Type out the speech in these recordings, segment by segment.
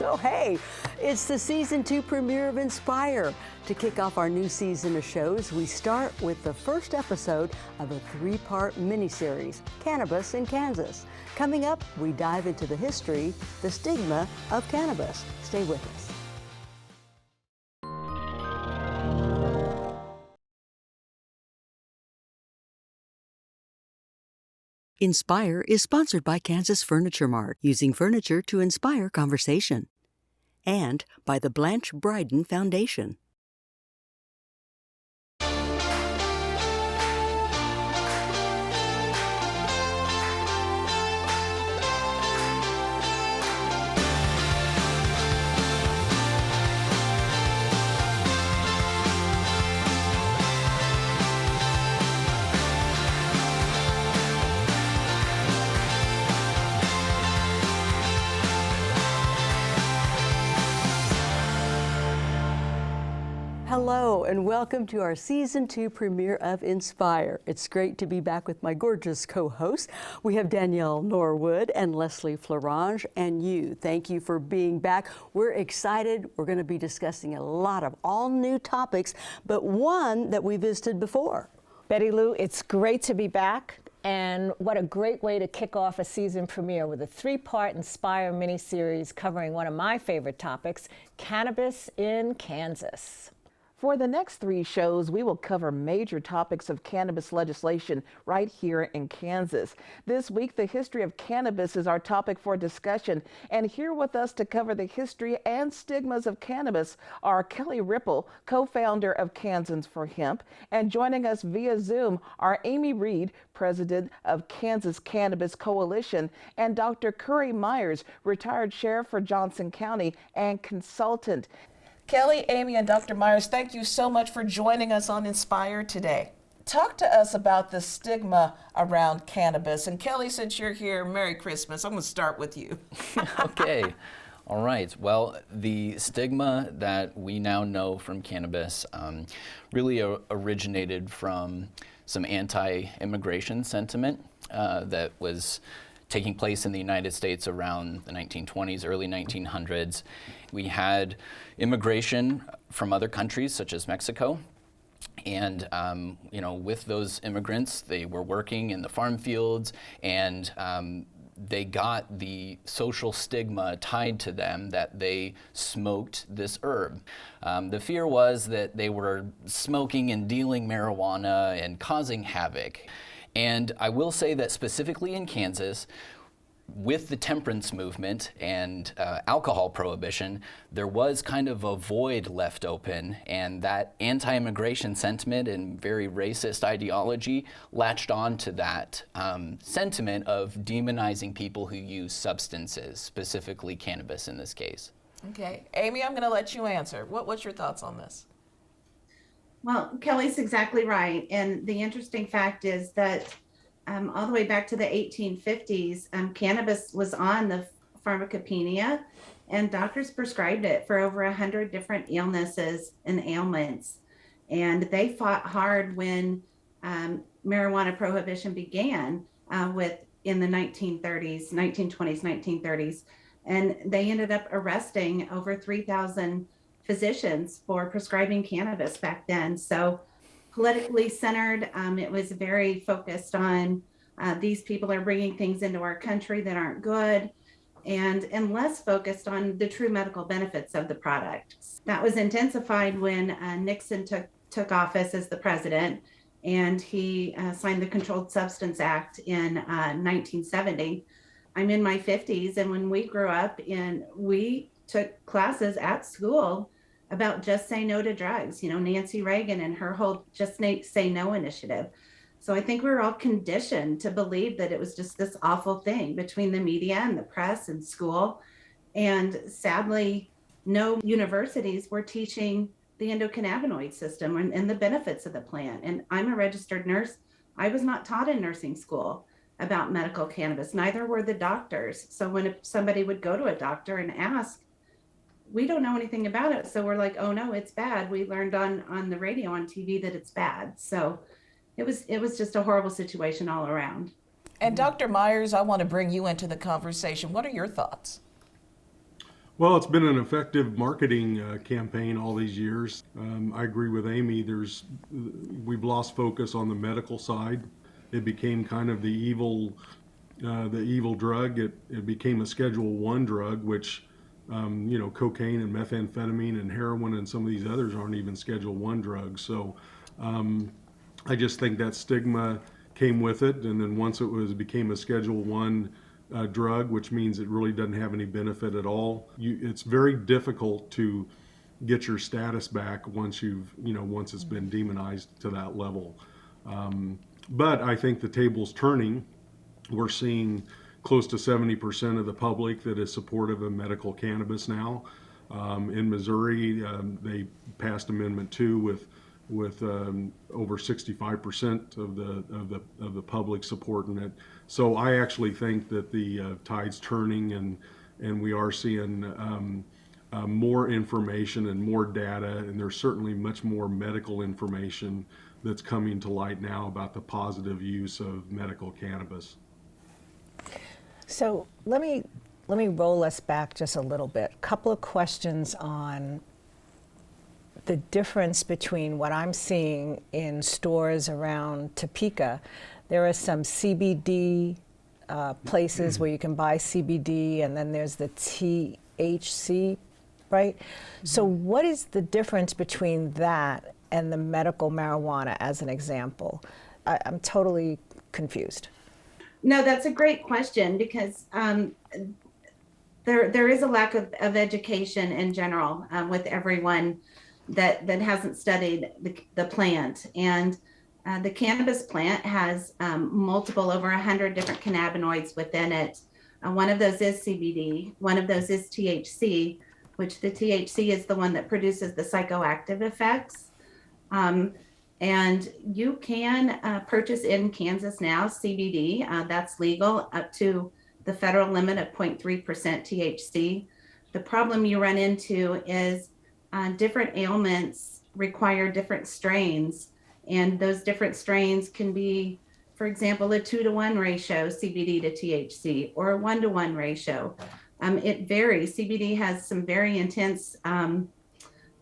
So hey, it's the season 2 premiere of Inspire. To kick off our new season of shows, we start with the first episode of a 3-part miniseries, Cannabis in Kansas. Coming up, we dive into the history, the stigma of cannabis. Stay with us. Inspire is sponsored by Kansas Furniture Mart, using furniture to inspire conversation. And by the Blanche Bryden Foundation. Hello and welcome to our season 2 premiere of Inspire. It's great to be back with my gorgeous co-hosts. We have Danielle Norwood and Leslie Florange, and you. Thank you for being back. We're excited. We're going to be discussing a lot of all new topics, but one that we visited before. Betty Lou, it's great to be back. And what a great way to kick off a season premiere with a 3-part Inspire miniseries covering one of my favorite topics, cannabis in Kansas. For the next 3 shows, we will cover major topics of cannabis legislation right here in Kansas. This week, the history of cannabis is our topic for discussion. And here with us to cover the history and stigmas of cannabis are Kelly Rippel, co-founder of Kansans for Hemp, and joining us via Zoom are Amy Reid, president of Kansas Cannabis Coalition, and Doctor Currie Myers, retired sheriff for Johnson County and consultant. Kelly, Amy, and Dr. Myers, thank you so much for joining us on Inspire today. Talk to us about the stigma around cannabis. And Kelly, since you're here, Merry Christmas. I'm going to start with you. Okay. All right. Well, the stigma that we now know from cannabis really originated from some anti-immigration sentiment that was taking place in the United States around the 1920s, early 1900s. We had immigration from other countries such as Mexico. And, with those immigrants, they were working in the farm fields, and they got the social stigma tied to them that they smoked this herb. The fear was that they were smoking and dealing marijuana and causing havoc. And I will say that specifically in Kansas, with the temperance movement and alcohol prohibition, there was kind of a void left open, and that anti-immigration sentiment and very racist ideology latched on to that sentiment of demonizing people who use substances, specifically cannabis in this case. Okay. Amy, I'm going to let you answer. What's your thoughts on this? Well, Kelly's exactly right. And the interesting fact is that all the way back to the 1850s, cannabis was on the pharmacopoeia, and doctors prescribed it for over 100 different illnesses and ailments. And they fought hard when marijuana prohibition began in the 1930s, 1920s, 1930s. And they ended up arresting over 3,000 physicians for prescribing cannabis back then. So politically centered, it was very focused on these people are bringing things into our country that aren't good, and less focused on the true medical benefits of the product. That was intensified when Nixon took office as the president, and he signed the Controlled Substance Act in 1970. I'm in my 50s, and when we grew up, we took classes at school about Just Say No to Drugs, Nancy Reagan and her whole Just Say No initiative. So I think we were all conditioned to believe that it was just this awful thing between the media and the press and school. And sadly, no universities were teaching the endocannabinoid system and the benefits of the plant. And I'm a registered nurse. I was not taught in nursing school about medical cannabis, neither were the doctors. So when somebody would go to a doctor and ask, we don't know anything about it. So we're like, oh no, it's bad. We learned on the radio, on TV, that it's bad. So it was just a horrible situation all around. And Dr. Myers, I want to bring you into the conversation. What are your thoughts? Well, it's been an effective marketing campaign all these years. I agree with Amy. We've lost focus on the medical side. It became kind of the evil drug. It became a Schedule I drug, which cocaine and methamphetamine and heroin and some of these others aren't even Schedule I drugs. So I just think that stigma came with it, and then once it became a Schedule I drug, which means it really doesn't have any benefit at all. It's very difficult to get your status back once it's been demonized to that level. But I think the table's turning. We're seeing close to 70% of the public that is supportive of medical cannabis now. In Missouri, they passed Amendment 2 with over 65% of the public supporting it. So I actually think that the tide's turning, and we are seeing more information and more data, and there's certainly much more medical information that's coming to light now about the positive use of medical cannabis. So let me roll us back just a little bit. Couple of questions on the difference between what I'm seeing in stores around Topeka. There are some CBD places where you can buy CBD, and then there's the THC, right? So what is the difference between that and the medical marijuana, as an example? I'm totally confused. No, that's a great question, because there is a lack of education in general with everyone that hasn't studied the plant. And the cannabis plant has over 100 different cannabinoids within it. One of those is CBD. One of those is THC, which the THC is the one that produces the psychoactive effects. And you can purchase in Kansas now CBD. That's legal up to the federal limit of 0.3% THC. The problem you run into is different ailments require different strains, and those different strains can be, for example, a 2-to-1 ratio CBD to THC, or a 1-to-1 ratio. It varies. CBD has some very intense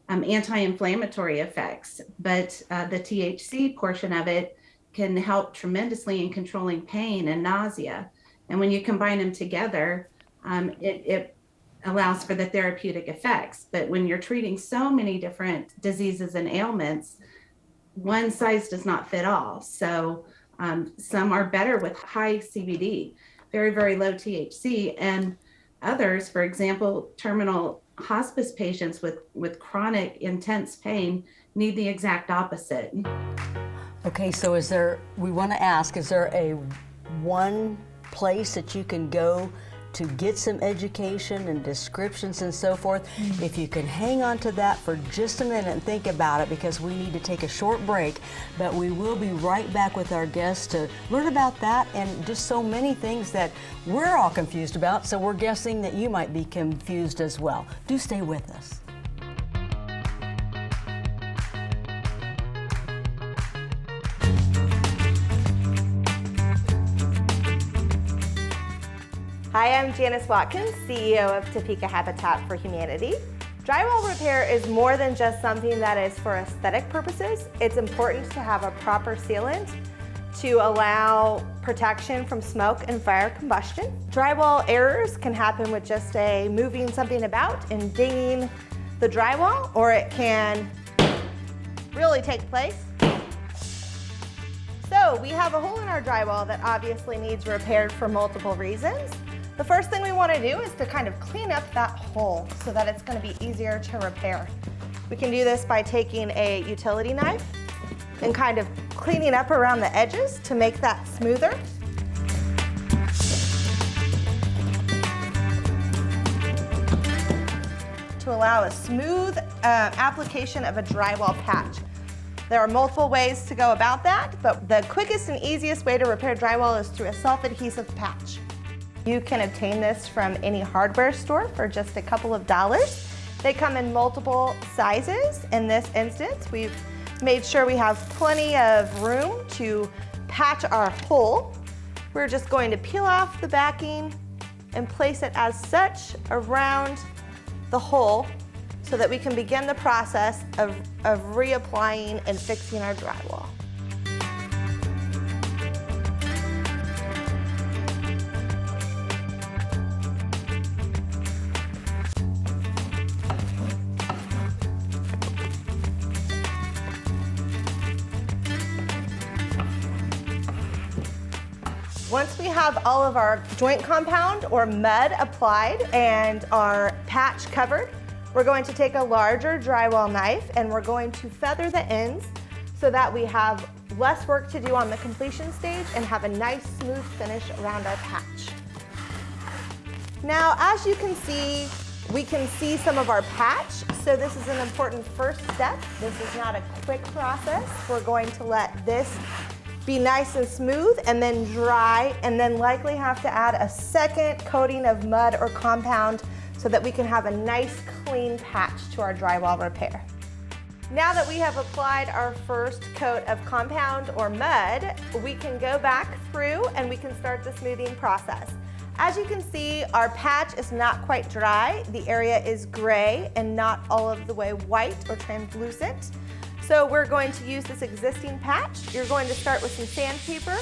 anti-inflammatory effects, but the THC portion of it can help tremendously in controlling pain and nausea. And when you combine them together, it allows for the therapeutic effects. But when you're treating so many different diseases and ailments, one size does not fit all. So some are better with high CBD, very, very low THC, and others, for example, terminal hospice patients with chronic intense pain, need the exact opposite. Okay, so we want to ask, is there a one place that you can go to get some education and descriptions and so forth? If you can hang on to that for just a minute and think about it, because we need to take a short break, but we will be right back with our guests to learn about that and just so many things that we're all confused about, so we're guessing that you might be confused as well. Do stay with us. Hi, I'm Janice Watkins, CEO of Topeka Habitat for Humanity. Drywall repair is more than just something that is for aesthetic purposes. It's important to have a proper sealant to allow protection from smoke and fire combustion. Drywall errors can happen with just moving something about and dinging the drywall, or it can really take place. So we have a hole in our drywall that obviously needs repaired for multiple reasons. The first thing we want to do is to kind of clean up that hole so that it's going to be easier to repair. We can do this by taking a utility knife and kind of cleaning up around the edges to make that smoother. To allow a smooth application of a drywall patch. There are multiple ways to go about that, but the quickest and easiest way to repair drywall is through a self-adhesive patch. You can obtain this from any hardware store for just a couple of dollars. They come in multiple sizes. In this instance, we've made sure we have plenty of room to patch our hole. We're just going to peel off the backing and place it as such around the hole so that we can begin the process of reapplying and fixing our drywall. Once we have all of our joint compound or mud applied and our patch covered, we're going to take a larger drywall knife and we're going to feather the ends so that we have less work to do on the completion stage and have a nice smooth finish around our patch. Now, as you can see, we can see some of our patch, so this is an important first step. This is not a quick process. We're going to let this be nice and smooth and then dry, and then likely have to add a second coating of mud or compound so that we can have a nice clean patch to our drywall repair. Now that we have applied our first coat of compound or mud, we can go back through and we can start the smoothing process. As you can see, our patch is not quite dry. The area is gray and not all of the way white or translucent. So we're going to use this existing patch. You're going to start with some sandpaper,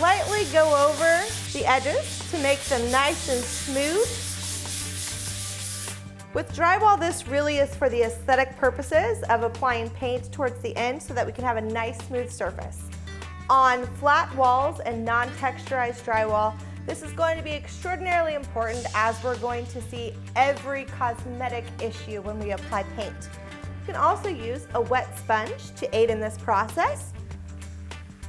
lightly go over the edges to make them nice and smooth. With drywall, this really is for the aesthetic purposes of applying paint towards the end so that we can have a nice smooth surface. On flat walls and non-texturized drywall, this is going to be extraordinarily important as we're going to see every cosmetic issue when we apply paint. You can also use a wet sponge to aid in this process,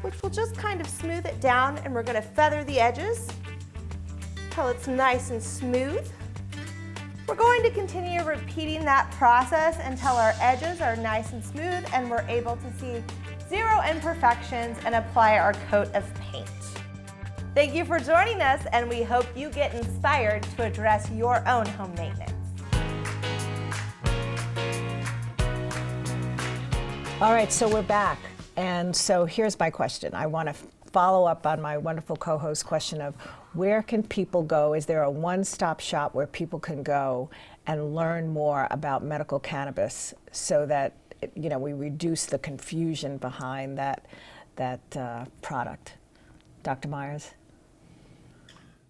which will just kind of smooth it down, and we're going to feather the edges until it's nice and smooth. We're going to continue repeating that process until our edges are nice and smooth and we're able to see zero imperfections and apply our coat of paint. Thank you for joining us, and we hope you get inspired to address your own home maintenance. All right, so we're back. And so here's my question. I want to follow up on my wonderful co-host question of where can people go? Is there a one-stop shop where people can go and learn more about medical cannabis so that, you know, we reduce the confusion behind that product? Dr. Myers?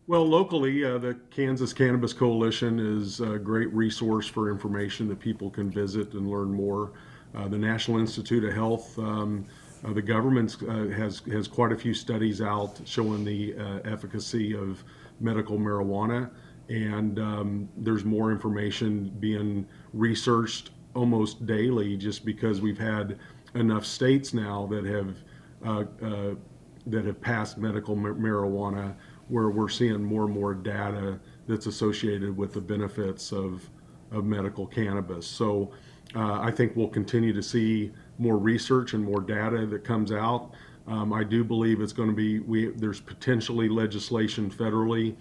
Well, locally, the Kansas Cannabis Coalition is a great resource for information that people can visit and learn more. The National Institute of Health, the government has quite a few studies out showing the efficacy of medical marijuana, and there's more information being researched almost daily, just because we've had enough states now that have passed medical marijuana, where we're seeing more and more data that's associated with the benefits of medical cannabis. So I think we'll continue to see more research and more data that comes out. I do believe it's going to be, there's potentially legislation federally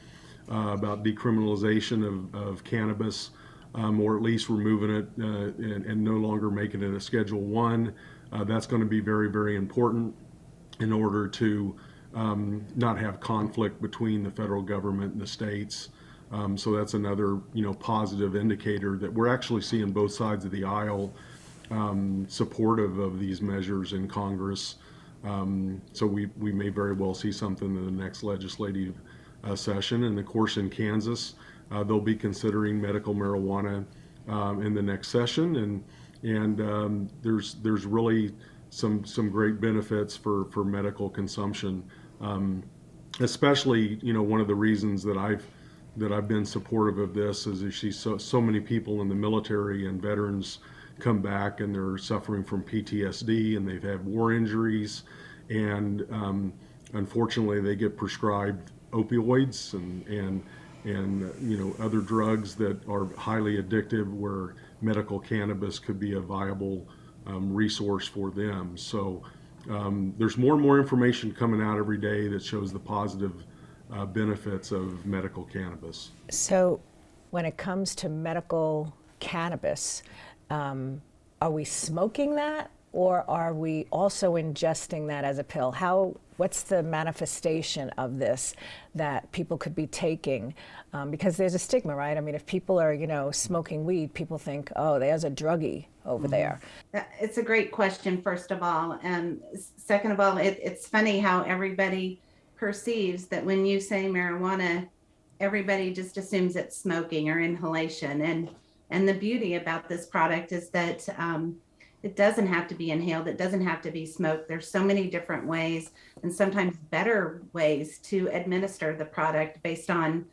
about decriminalization of cannabis, or at least removing it and no longer making it a Schedule I. That's going to be very, very important in order to not have conflict between the federal government and the states. So that's another, positive indicator that we're actually seeing both sides of the aisle supportive of these measures in Congress. So we may very well see something in the next legislative session. And of course, in Kansas, they'll be considering medical marijuana in the next session, and there's really some great benefits for medical consumption. Especially, one of the reasons that I've been supportive of this is you see so many people in the military and veterans come back and they're suffering from PTSD and they've had war injuries, and unfortunately they get prescribed opioids and other drugs that are highly addictive, where medical cannabis could be a viable resource for them. So there's more and more information coming out every day that shows the positive benefits of medical cannabis. So when it comes to medical cannabis, are we smoking that, or are we also ingesting that as a pill? How What's the manifestation of this that people could be taking? Because there's a stigma, right? I mean, if people are, smoking weed, people think, oh, there's a druggie over there. It's a great question, first of all. And second of all, it's funny how everybody perceives that when you say marijuana, everybody just assumes it's smoking or inhalation. And the beauty about this product is that it doesn't have to be inhaled. It doesn't have to be smoked. There's so many different ways and sometimes better ways to administer the product based on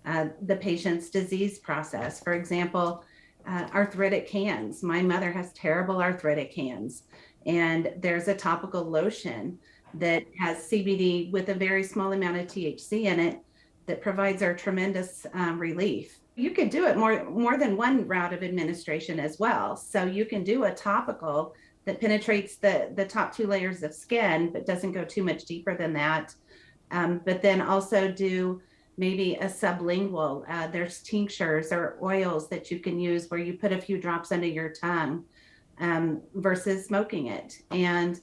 the patient's disease process. For example, arthritic hands. My mother has terrible arthritic hands, and there's a topical lotion that has CBD with a very small amount of THC in it that provides her tremendous relief. You could do it more than one route of administration as well. So you can do a topical that penetrates the top 2 layers of skin, but doesn't go too much deeper than that. But then also do maybe a sublingual. There's tinctures or oils that you can use where you put a few drops under your tongue versus smoking it. And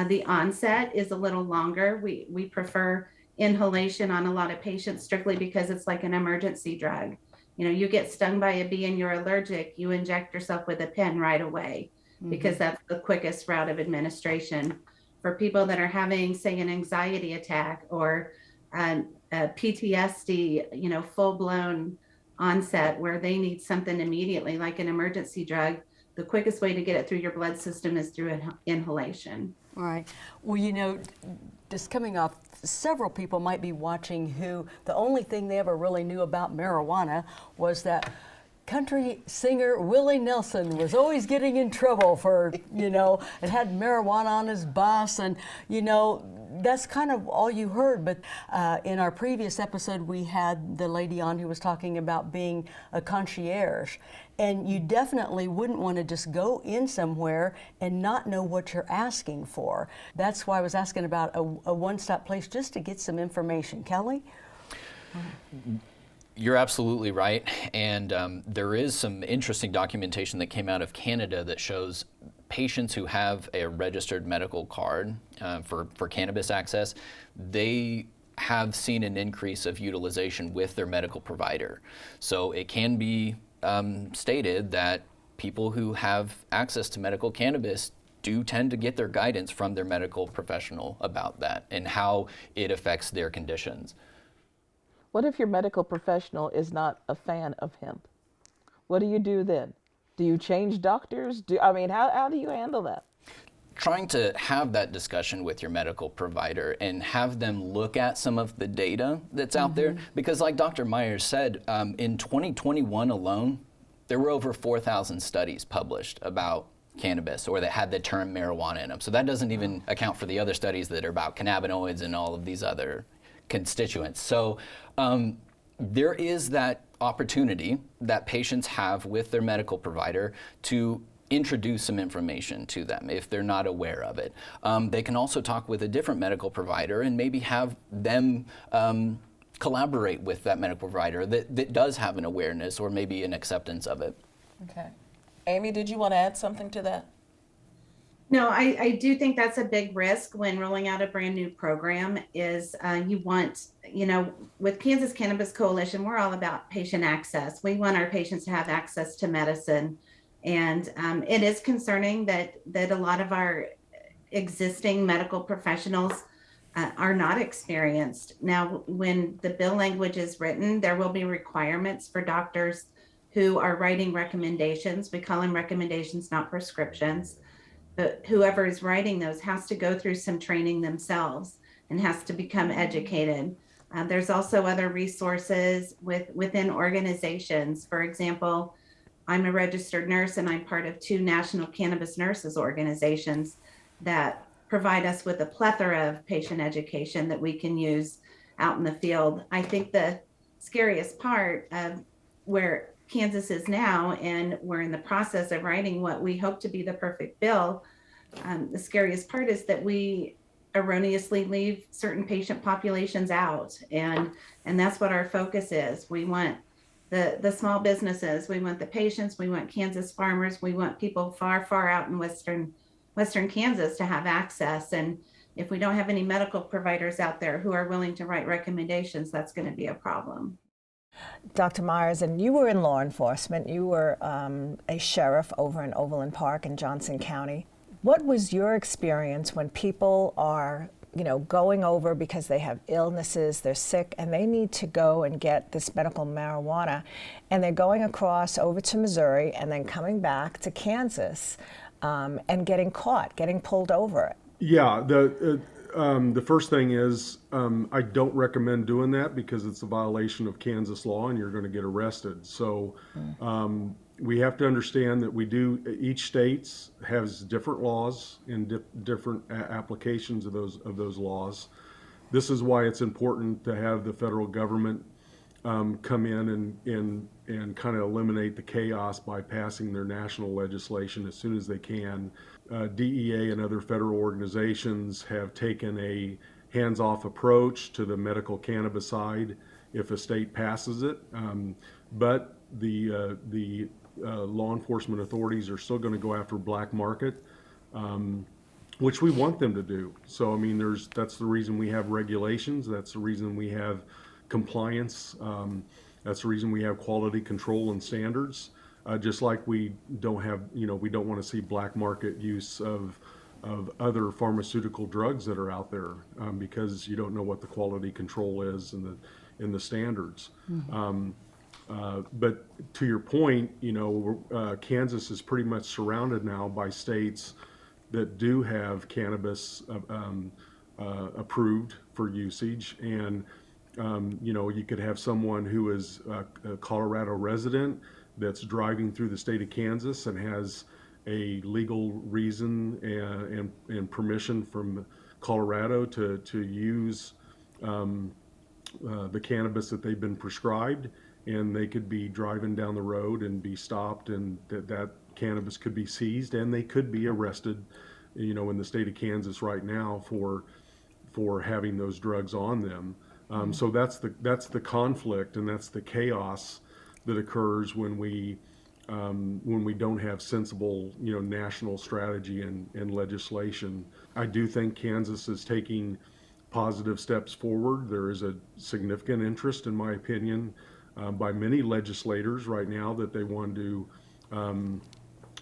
the onset is a little longer. We prefer inhalation on a lot of patients strictly because it's like an emergency drug. You get stung by a bee and you're allergic, you inject yourself with a pen right away because that's the quickest route of administration. For people that are having, say, an anxiety attack or a PTSD, full-blown onset where they need something immediately, like an emergency drug, the quickest way to get it through your blood system is through inhalation. Right. Well, just coming off, several people might be watching who the only thing they ever really knew about marijuana was that country singer Willie Nelson was always getting in trouble for, and had marijuana on his bus, and, that's kind of all you heard. But in our previous episode, we had the lady on who was talking about being a concierge. And you definitely wouldn't want to just go in somewhere and not know what you're asking for. That's why I was asking about a one-stop place just to get some information. Kelly? You're absolutely right. And there is some interesting documentation that came out of Canada that shows patients who have a registered medical card for cannabis access, they have seen an increase of utilization with their medical provider. So it can be stated that people who have access to medical cannabis do tend to get their guidance from their medical professional about that and how it affects their conditions. What if your medical professional is not a fan of hemp? What do you do then? Do you change doctors? How do you handle that? Trying to have that discussion with your medical provider and have them look at some of the data that's out there. Because like Dr. Myers said, in 2021 alone, there were over 4,000 studies published about cannabis or that had the term marijuana in them. So that doesn't even account for the other studies that are about cannabinoids and all of these other constituents. So there is that opportunity that patients have with their medical provider to introduce some information to them if they're not aware of it. They can also talk with a different medical provider and maybe have them collaborate with that medical provider that does have an awareness or maybe an acceptance of it. Okay. Amy, did you want to add something to that? No, I do think that's a big risk when rolling out a brand new program is you want, with Kansas Cannabis Coalition, we're all about patient access. We want our patients to have access to medicine. And it is concerning that a lot of our existing medical professionals are not experienced. Now, when the bill language is written, there will be requirements for doctors who are writing recommendations. We call them recommendations, not prescriptions. But whoever is writing those has to go through some training themselves and has to become educated. There's also other resources within organizations. For example, I'm a registered nurse and I'm part of 2 national cannabis nurses organizations that provide us with a plethora of patient education that we can use out in the field. I think the scariest part of where Kansas is now, and we're in the process of writing what we hope to be the perfect bill. The scariest part is that we erroneously leave certain patient populations out, and that's what our focus is. We want the small businesses, we want the patients, we want Kansas farmers, we want people far out in western Kansas to have access. And if we don't have any medical providers out there who are willing to write recommendations, that's going to be a problem. Dr. Myers, and you were in law enforcement. You were a sheriff over in Overland Park in Johnson County. What was your experience when people are, going over because they have illnesses, they're sick, and they need to go and get this medical marijuana, and they're going across over to Missouri and then coming back to Kansas and getting caught, getting pulled over? Yeah, the first thing is I don't recommend doing that because it's a violation of Kansas law and you're going to get arrested. So we have to understand that each state has different laws and different applications of those laws. This is why it's important to have the federal government come in and kind of eliminate the chaos by passing their national legislation as soon as they can. DEA and other federal organizations have taken a hands-off approach to the medical cannabis side if a state passes it, but the law enforcement authorities are still going to go after black market, which we want them to do. So I mean, that's the reason we have regulations. That's the reason we have compliance. That's the reason we have quality control and standards. Just like we don't want to see black market use of other pharmaceutical drugs that are out there because you don't know what the quality control is and the standards. Mm-hmm. But to your point, Kansas is pretty much surrounded now by states that do have cannabis approved for usage, and you could have someone who is a Colorado resident that's driving through the state of Kansas and has a legal reason and permission from Colorado to use the cannabis that they've been prescribed, and they could be driving down the road and be stopped, and that cannabis could be seized, and they could be arrested, in the state of Kansas right now for having those drugs on them. So that's the conflict, and that's the chaos that occurs when we don't have sensible, national strategy and legislation. I do think Kansas is taking positive steps forward. There is a significant interest, in my opinion, by many legislators right now that they want to,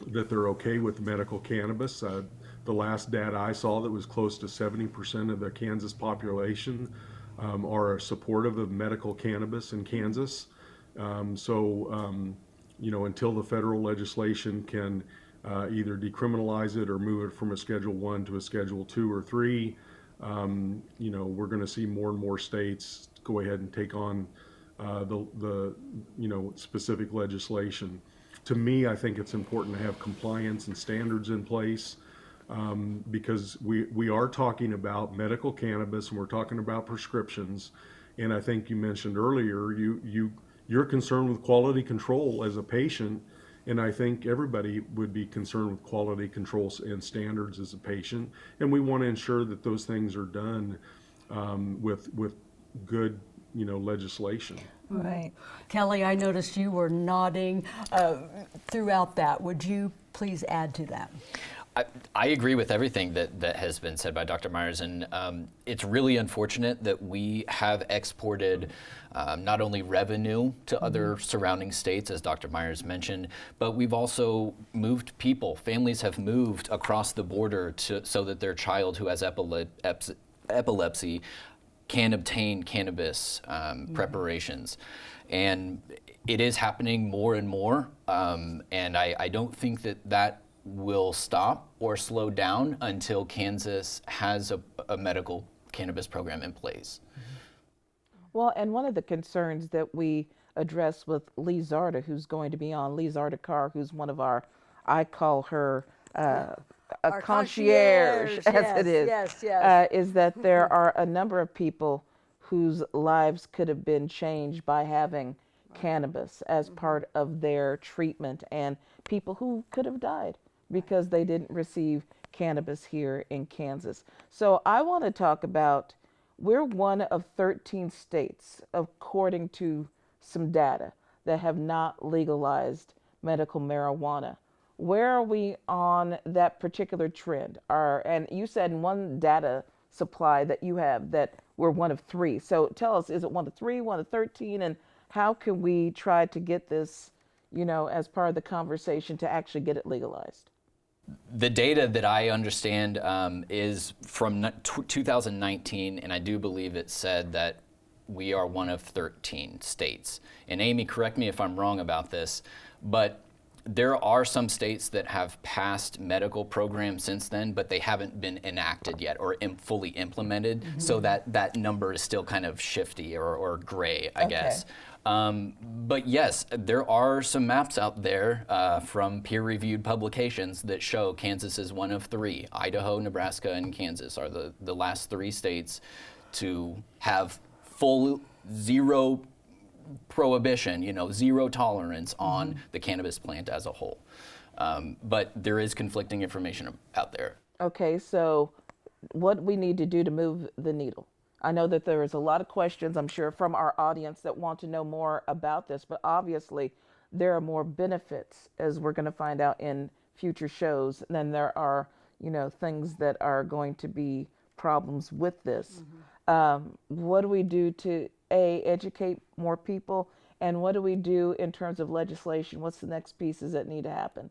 that they're okay with medical cannabis. The last data I saw, that was close to 70% of the Kansas population are supportive of medical cannabis in Kansas. Until the federal legislation can either decriminalize it or move it from a Schedule 1 to a Schedule 2 or 3, we're going to see more and more states go ahead and take on the specific legislation. To me, I think it's important to have compliance and standards in place because we are talking about medical cannabis and we're talking about prescriptions. And I think you mentioned earlier, you're concerned with quality control as a patient, and I think everybody would be concerned with quality controls and standards as a patient, and we want to ensure that those things are done with good, legislation. Right. Kelly, I noticed you were nodding throughout that. Would you please add to that? I agree with everything that has been said by Dr. Myers, and it's really unfortunate that we have exported not only revenue to other surrounding states, as Dr. Myers mentioned, but we've also moved people. Families have moved across the border so that their child who has epilepsy can obtain cannabis preparations. And it is happening more and more, and I don't think that will stop or slow down until Kansas has a medical cannabis program in place. Well, and one of the concerns that we address with Lee Zarda, who's going to be on, Lee Zarda-Carr, who's one of our, I call her a concierge, as it is, is that there are a number of people whose lives could have been changed by having cannabis as part of their treatment, and people who could have died because they didn't receive cannabis here in Kansas. So I want to talk about, we're one of 13 states, according to some data, that have not legalized medical marijuana. Where are we on that particular trend? And you said in one data supply that you have, that we're one of 3. So tell us, is it one of 3, one of 13, and how can we try to get this, as part of the conversation to actually get it legalized? The data that I understand is from 2019, and I do believe it said that we are one of 13 states. And Amy, correct me if I'm wrong about this, but there are some states that have passed medical programs since then, but they haven't been enacted yet or fully implemented. So that number is still kind of shifty or gray, I guess. But yes, there are some maps out there from peer-reviewed publications that show Kansas is one of 3. Idaho, Nebraska, and Kansas are the last 3 states to have full zero prohibition, zero tolerance on the cannabis plant as a whole. But there is conflicting information out there. Okay, so what we need to do to move the needle? I know that there is a lot of questions, I'm sure, from our audience that want to know more about this, but obviously there are more benefits, as we're going to find out in future shows, than there are, things that are going to be problems with this. What do we do to, educate more people, and what do we do in terms of legislation? What's the next pieces that need to happen?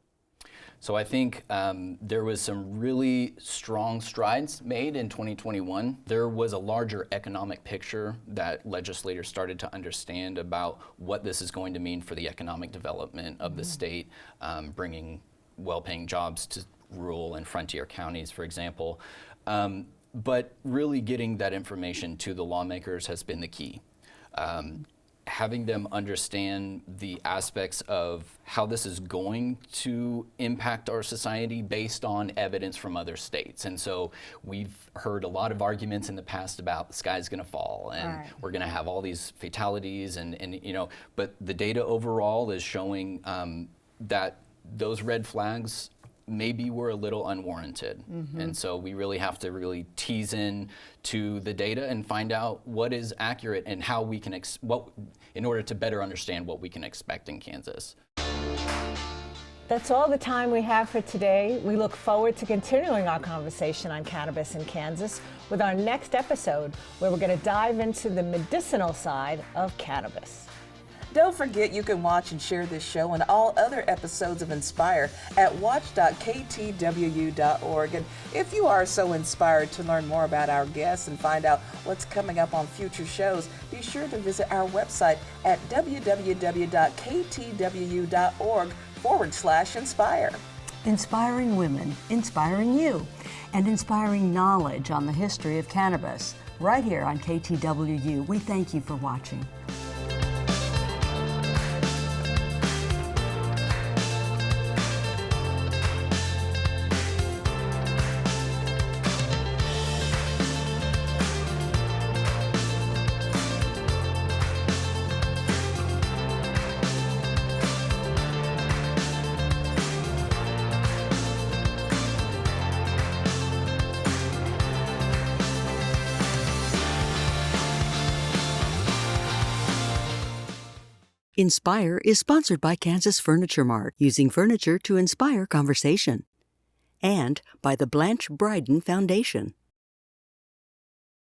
So I think there was some really strong strides made in 2021. There was a larger economic picture that legislators started to understand about what this is going to mean for the economic development of the state, bringing well-paying jobs to rural and frontier counties, for example. But really getting that information to the lawmakers has been the key. Having them understand the aspects of how this is going to impact our society based on evidence from other states. And so we've heard a lot of arguments in the past about the sky's gonna fall and we're gonna have all these fatalities and but the data overall is showing that those red flags maybe were a little unwarranted. And so we really have to really tease in to the data and find out what is accurate and how we can, in order to better understand what we can expect in Kansas. That's all the time we have for today. We look forward to continuing our conversation on cannabis in Kansas with our next episode, where we're going to dive into the medicinal side of cannabis. Don't forget you can watch and share this show and all other episodes of Inspire at watch.ktwu.org. And if you are so inspired to learn more about our guests and find out what's coming up on future shows, be sure to visit our website at www.ktwu.org/inspire. Inspiring women, inspiring you, and inspiring knowledge on the history of cannabis. Right here on KTWU, we thank you for watching. Inspire is sponsored by Kansas Furniture Mart, using furniture to inspire conversation. And by the Blanche Bryden Foundation.